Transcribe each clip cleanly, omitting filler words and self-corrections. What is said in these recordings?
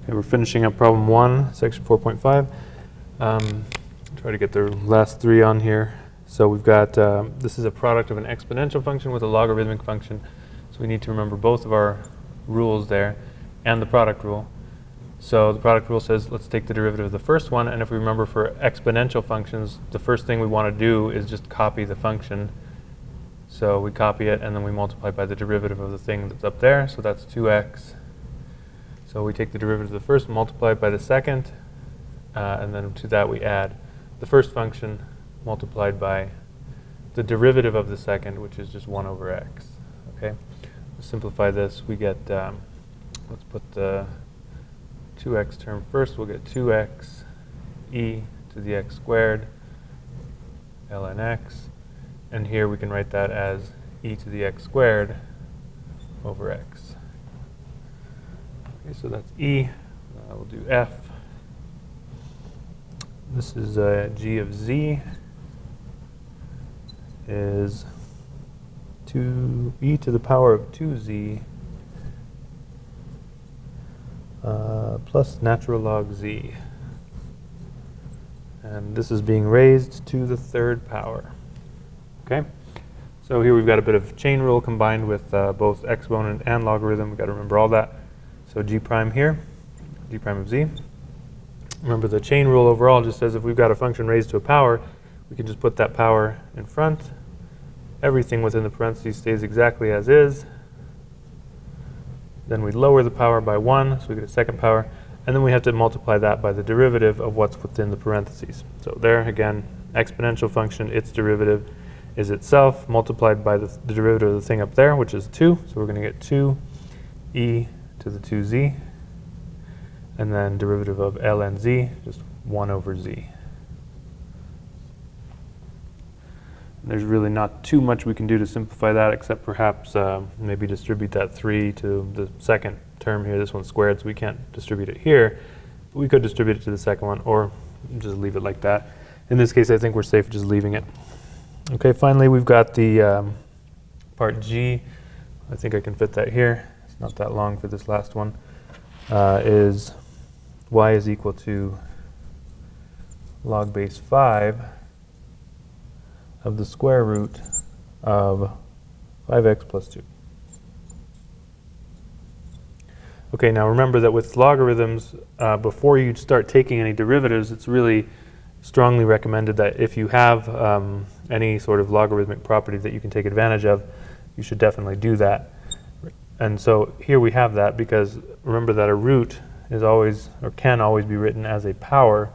Okay, we're finishing up problem 1, section 4.5. Try to get the last 3 on here. So we've got, this is a product of an exponential function with a logarithmic function. So we need to remember both of our rules there and the product rule. So the product rule says let's take the derivative of the first one, and if we remember for exponential functions, the first thing we want to do is just copy the function. So we copy it and then we multiply by the derivative of the thing that's up there, so that's 2x. So we take the derivative of the first, multiply it by the second, and then to that we add the first function multiplied by the derivative of the second, which is just 1 over x. Okay, simplify this, we get, let's put the 2x term first, we'll get 2x e to the x squared ln x, and here we can write that as e to the x squared over x. Okay, so that's e. We'll do f. This is g of z is 2e to the power of 2z plus natural log z. And this is being raised to the third power. Okay? So here we've got a bit of chain rule combined with both exponent and logarithm. We've got to remember all that. So g prime here, g prime of z. Remember the chain rule overall just says if we've got a function raised to a power, we can just put that power in front. Everything within the parentheses stays exactly as is. Then we lower the power by 1, so we get a second power. And then we have to multiply that by the derivative of what's within the parentheses. So there, again, exponential function, its derivative is itself multiplied by the derivative of the thing up there, which is 2. So we're going to get 2e to the 2z. And then derivative of ln z, just 1 over z. And there's really not too much we can do to simplify that, except perhaps maybe distribute that 3 to the second term here. This one's squared, so we can't distribute it here. But we could distribute it to the second one, or just leave it like that. In this case, I think we're safe just leaving it. Okay, finally we've got the part g. I think I can fit that here. It's not that long for this last one. Is y is equal to log base 5 of the square root of 5x plus 2. Okay, now remember that with logarithms, before you start taking any derivatives, it's really strongly recommended that if you have any sort of logarithmic property that you can take advantage of, you should definitely do that. And so here we have that because remember that a root is always, or can always be written as a power.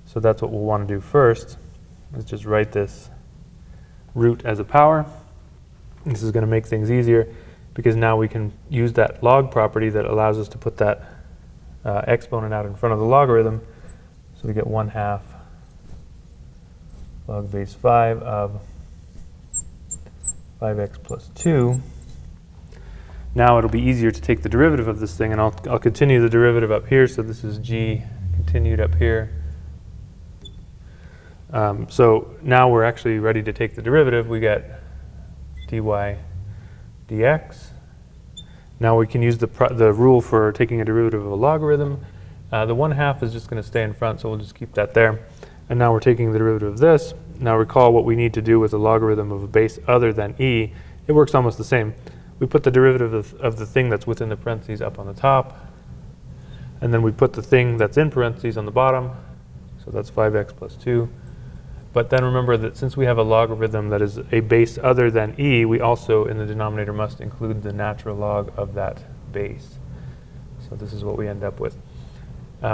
So that's what we'll want to do first. Let's just write this root as a power. This is going to make things easier because now we can use that log property that allows us to put that exponent out in front of the logarithm. So we get 1/2 log base 5 of 5x plus 2. Now it'll be easier to take the derivative of this thing, and I'll continue the derivative up here. So this is g continued up here. So now we're actually ready to take the derivative. We get dy dx. Now we can use the rule for taking a derivative of a logarithm. The 1/2 is just going to stay in front, so we'll just keep that there. And now we're taking the derivative of this. Now recall what we need to do with a logarithm of a base other than e. It works almost the same. We put the derivative of the thing that's within the parentheses up on the top, and then we put the thing that's in parentheses on the bottom, so that's 5x plus 2. But then remember that since we have a logarithm that is a base other than e, we also in the denominator must include the natural log of that base. So this is what we end up with.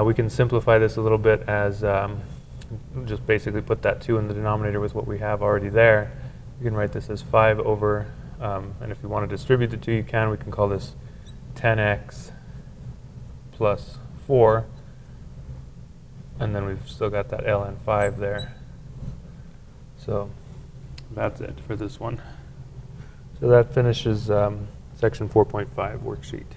We can simplify this a little bit as just basically put that 2 in the denominator with what we have already there. You can write this as 5 over and if you want to distribute the 2, you can. We can call this 10x plus 4. And then we've still got that ln 5 there. So that's it for this one. So that finishes section 4.5 worksheet.